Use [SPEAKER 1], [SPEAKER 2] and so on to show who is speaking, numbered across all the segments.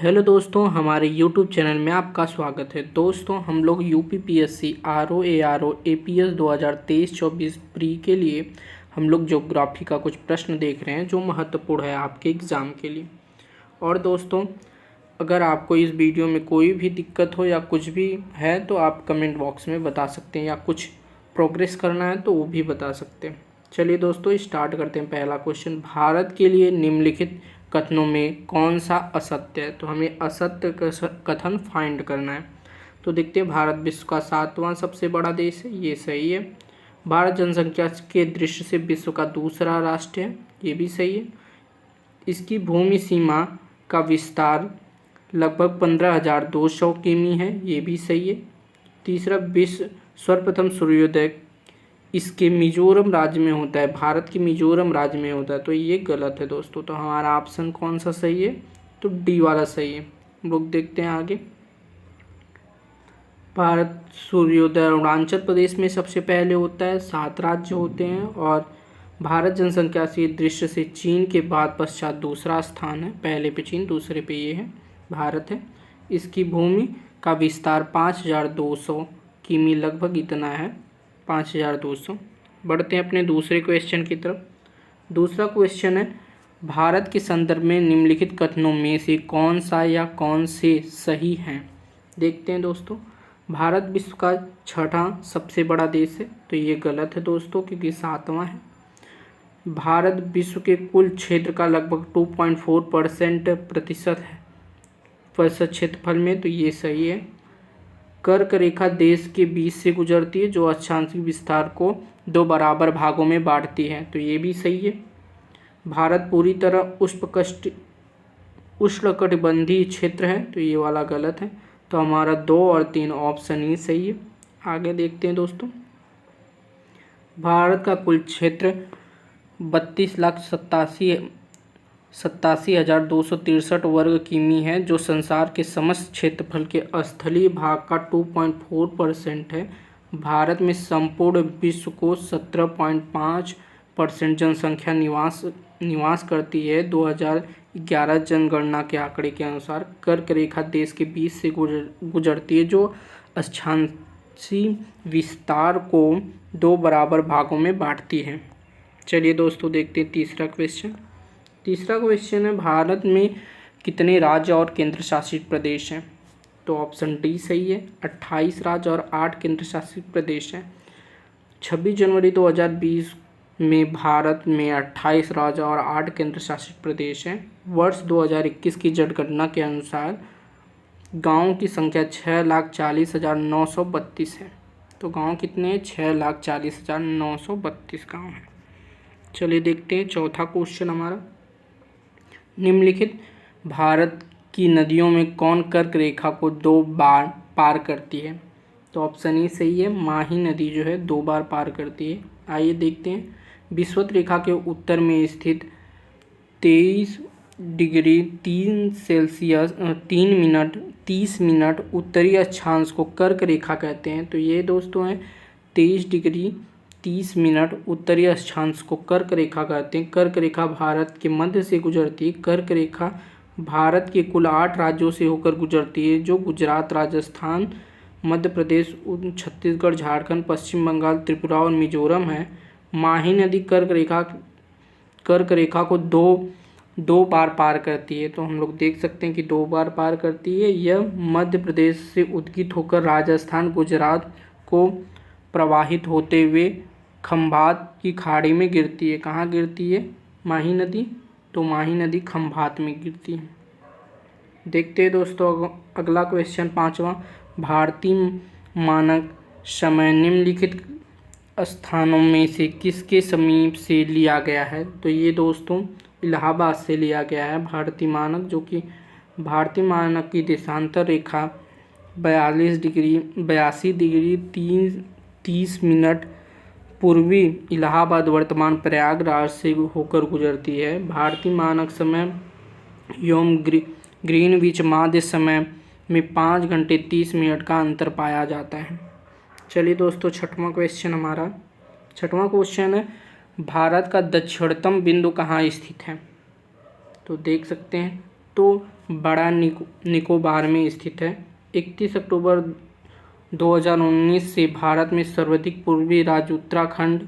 [SPEAKER 1] Hello दोस्तों, हमारे YouTube channel में आपका स्वागत है। दोस्तों, हम लोग UPPSC RO ARO APS 2023-24 pre के लिए हम लोग ज्योग्राफी का कुछ प्रश्न देख रहे हैं जो महत्वपूर्ण है आपके एग्ज़ाम के लिए। और दोस्तों, अगर आपको इस वीडियो में कोई भी दिक्कत हो या कुछ भी है तो आप कमेंट बॉक्स में बता सकते हैं, या कुछ प्रोग्रेस करना है तो वो भी बता सकते हैं। चलिए दोस्तों, स्टार्ट करते हैं। पहला क्वेश्चन, भारत के लिए निम्नलिखित कथनों में कौन सा असत्य है? तो हमें असत्य कथन फाइंड करना है। तो देखते हैं, भारत विश्व का 7वां सबसे बड़ा देश है, ये सही है। भारत जनसंख्या के दृष्टि से विश्व का दूसरा राष्ट्र है, ये भी सही है। इसकी भूमि सीमा का विस्तार लगभग 15,200 किमी है, ये भी सही है। तीसरा, विश्व सर्वप्रथम सूर्योदय इसके मिजोरम राज्य में होता है, भारत के मिजोरम राज्य में होता है, तो ये गलत है दोस्तों। तो हमारा ऑप्शन कौन सा सही है? तो डी वाला सही है। हम लोग देखते हैं आगे। भारत सूर्योदय अरुणाचल प्रदेश में सबसे पहले होता है, 7 राज्य होते हैं। और भारत जनसंख्या की दृष्टि से चीन के बाद पश्चात दूसरा स्थान है, पहले पे चीन, दूसरे पे ये है, भारत है। इसकी भूमि का विस्तार 5,200 किमी लगभग इतना है, 5,200। बढ़ते हैं अपने दूसरे क्वेश्चन की तरफ। दूसरा क्वेश्चन है, भारत के संदर्भ में निम्नलिखित कथनों में से कौन सा या कौन से सही हैं? देखते हैं दोस्तों। भारत विश्व का 6वां सबसे बड़ा देश है, तो ये गलत है दोस्तों, क्योंकि 7वां है। भारत विश्व के कुल क्षेत्र का लगभग 2.4% प्रतिशत क्षेत्रफल में, तो ये सही है। कर्क रेखा देश के बीच से गुजरती है, जो अक्षांशीय विस्तार को 2 बराबर भागों में बांटती है, तो ये भी सही है। भारत पूरी तरह उष्णकटिबंधीय क्षेत्र है, तो ये वाला गलत है। तो हमारा 2 और 3 ऑप्शन ही सही है। आगे देखते हैं दोस्तों। भारत का कुल क्षेत्र 32,87,263 वर्ग किमी है, जो संसार के समस्त क्षेत्रफल के स्थलीय भाग का 2.4% है। भारत में संपूर्ण विश्व को 17.5% जनसंख्या निवास करती है। 2011 जनगणना के आंकड़े के अनुसार कर्क रेखा देश के बीच से गुजरती है, जो अक्षांशीय विस्तार को 2 बराबर भागों में बांटती है। चलिए दोस्तों, देखते हैं तीसरा क्वेश्चन। तीसरा क्वेश्चन है, भारत में कितने राज्य और केंद्र शासित प्रदेश हैं? तो ऑप्शन डी सही है, 28 राज्य और 8 केंद्र शासित प्रदेश हैं। 26 जनवरी 2020 में भारत में 28 राज्य और 8 केंद्र शासित प्रदेश हैं। वर्ष 2021 की जनगणना के अनुसार गाँव की संख्या 6,40,932 है। तो गाँव कितने हैं? 6,40,932 गाँव हैं। चलिए देखते हैं चौथा क्वेश्चन हमारा। निम्नलिखित भारत की नदियों में कौन कर्क रेखा को 2 बार पार करती है? तो ऑप्शन ई सही है, माही नदी जो है 2 बार पार करती है। आइए देखते हैं। विषुवत रेखा के उत्तर में स्थित 23 डिग्री 3 मिनट 30 मिनट उत्तरी अक्षांश को कर्क रेखा कहते हैं। तो ये दोस्तों है 23 डिग्री 30 मिनट उत्तरी अक्षांश को कर्क रेखा कहते हैं। कर्क रेखा भारत के मध्य से गुजरती है। कर्क रेखा भारत के कुल 8 राज्यों से होकर गुजरती है, जो गुजरात, राजस्थान, मध्य प्रदेश, छत्तीसगढ़, झारखंड, पश्चिम बंगाल, त्रिपुरा और मिजोरम है। माही नदी कर्क रेखा को दो बार पार करती है। तो हम लोग देख सकते हैं कि 2 बार पार करती है। यह मध्य प्रदेश से उद्गीत होकर राजस्थान, गुजरात को प्रवाहित होते हुए खंभात की खाड़ी में गिरती है। कहाँ गिरती है माही नदी? तो माही नदी खंभात में गिरती है। देखते हैं दोस्तों अगला क्वेश्चन, 5वां। भारतीय मानक समय निम्नलिखित स्थानों में से किसके समीप से लिया गया है? तो ये दोस्तों इलाहाबाद से लिया गया है भारतीय मानक, जो कि भारतीय मानक की देशांतर रेखा 82 डिग्री 30 मिनट पूर्वी इलाहाबाद वर्तमान प्रयागराज से होकर गुजरती है। भारतीय मानक समय एवं ग्रीनविच माध्य समय में 5 घंटे 30 मिनट का अंतर पाया जाता है। चलिए दोस्तों, 6वां क्वेश्चन हमारा। 6वां क्वेश्चन है, भारत का दक्षिणतम बिंदु कहाँ स्थित है? तो देख सकते हैं, तो बड़ा निकोबार में स्थित है। 31 अक्टूबर 2019 से भारत में सर्वाधिक पूर्वी राज्य उत्तराखंड,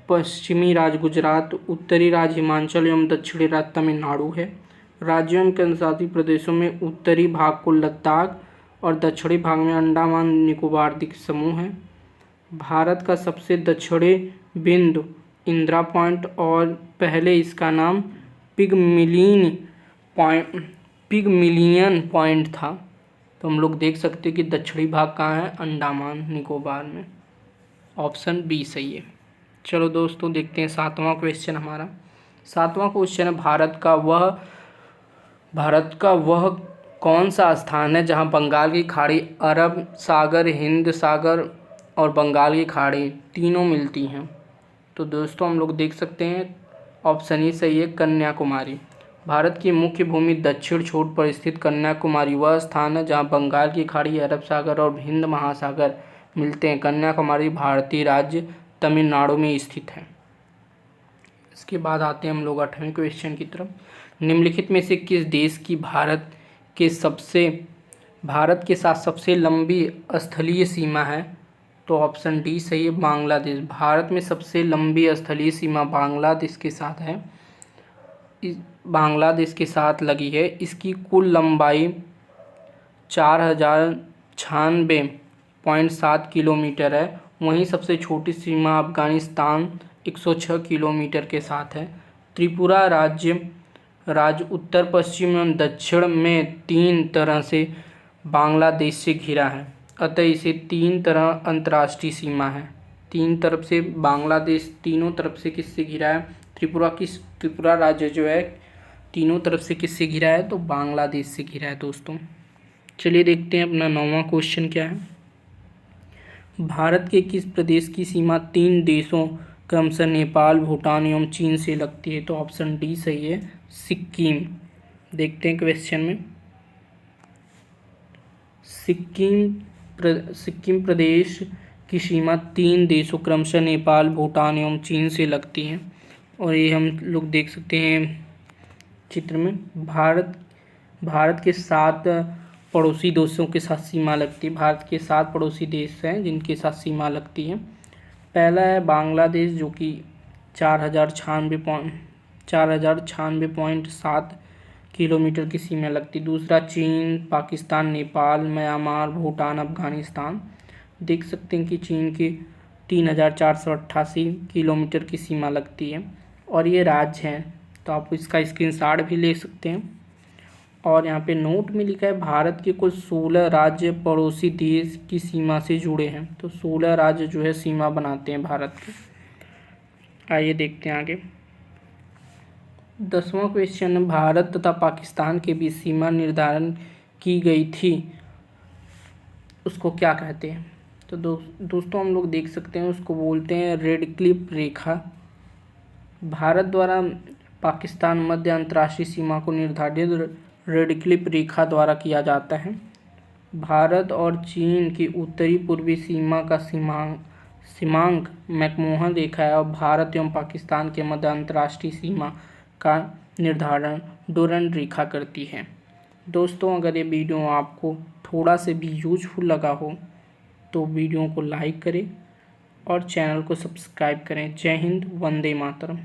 [SPEAKER 1] पश्चिमी राज्य गुजरात, उत्तरी राज्य हिमाचल एवं दक्षिणी राज्य तमिलनाडु है। राज्यों एवं केंद्रशासित प्रदेशों में उत्तरी भाग को लद्दाख और दक्षिणी भाग में अंडमान निकोबार द्वीप समूह है। भारत का सबसे दक्षिणी बिंदु इंदिरा पॉइंट और पहले इसका नाम पिगमिलियन पॉइंट था। तो हम लोग देख सकते हैं कि दक्षिणी भाग कहाँ है, अंडमान निकोबार में। ऑप्शन बी सही है। चलो दोस्तों देखते हैं 7वां क्वेश्चन हमारा। 7वां क्वेश्चन है भारत का वह कौन सा स्थान है जहां बंगाल की खाड़ी, अरब सागर, हिंद सागर और बंगाल की खाड़ी तीनों मिलती हैं। तो दोस्तों हम लोग देख सकते हैं ऑप्शन ही सही है, कन्याकुमारी। भारत की मुख्य भूमि दक्षिण छोर पर स्थित कन्याकुमारी वह स्थान है जहां बंगाल की खाड़ी, अरब सागर और हिंद महासागर मिलते हैं। कन्याकुमारी भारतीय राज्य तमिलनाडु में स्थित है। इसके बाद आते हैं हम लोग 8वें क्वेश्चन की तरफ। निम्नलिखित में से किस देश की भारत के साथ सबसे लंबी स्थलीय सीमा है? तो ऑप्शन डी सही है, बांग्लादेश। भारत में सबसे लंबी स्थलीय सीमा बांग्लादेश के साथ है, बांग्लादेश के साथ लगी है। इसकी कुल लंबाई 4096.7 किलोमीटर है। वहीं सबसे छोटी सीमा अफगानिस्तान 106 किलोमीटर के साथ है। त्रिपुरा राज्य उत्तर पश्चिम एवं दक्षिण में 3 तरह से बांग्लादेश से घिरा है, अतः इसे 3 तरह अंतर्राष्ट्रीय सीमा है। 3 तरफ से बांग्लादेश तीनों तरफ से किससे घिरा है? त्रिपुरा राज्य जो है तीनों तरफ से किससे घिरा है? तो बांग्लादेश से घिरा है दोस्तों। चलिए देखते हैं अपना 9वां क्वेश्चन क्या है। भारत के किस प्रदेश की सीमा 3 देशों क्रमशः नेपाल, भूटान एवं चीन से लगती है? तो ऑप्शन डी सही है, सिक्किम। देखते हैं क्वेश्चन में। सिक्किम प्रदेश की सीमा 3 देशों क्रमशः नेपाल, भूटान एवं चीन से लगती है। और ये हम लोग देख सकते हैं चित्र में। भारत के 7 पड़ोसी देशों के साथ सीमा लगती है। भारत के 7 पड़ोसी देश हैं जिनके साथ सीमा लगती है। पहला है बांग्लादेश जो कि 4096.7 किलोमीटर की सीमा लगती। दूसरा चीन, पाकिस्तान, नेपाल, म्यांमार, भूटान, अफगानिस्तान। देख सकते हैं कि चीन की 3488 किलोमीटर की सीमा लगती है और ये राज्य हैं, तो आप इसका स्क्रीनशॉट भी ले सकते हैं। और यहाँ पे नोट में लिखा है भारत के कुल 16 राज्य पड़ोसी देश की सीमा से जुड़े हैं। तो 16 राज्य जो है सीमा बनाते हैं भारत के। आइए देखते हैं आगे। 10वां क्वेश्चन, भारत तथा पाकिस्तान के बीच सीमा निर्धारण की गई थी, उसको क्या कहते हैं? तो दोस्तों हम लोग देख सकते हैं उसको बोलते हैं रेड क्लिफ रेखा। भारत द्वारा पाकिस्तान मध्य अंतर्राष्ट्रीय सीमा को निर्धारित रेड क्लिफ रेखा द्वारा किया जाता है। भारत और चीन की उत्तरी पूर्वी सीमा का सीमांक मैकमोहन रेखा है और भारत एवं पाकिस्तान के मध्य अंतर्राष्ट्रीय सीमा का निर्धारण डोरंड रेखा करती है। दोस्तों अगर ये वीडियो आपको थोड़ा से भी यूजफुल लगा हो तो वीडियो को लाइक करें और चैनल को सब्सक्राइब करें। जय हिंद, वंदे मातरम।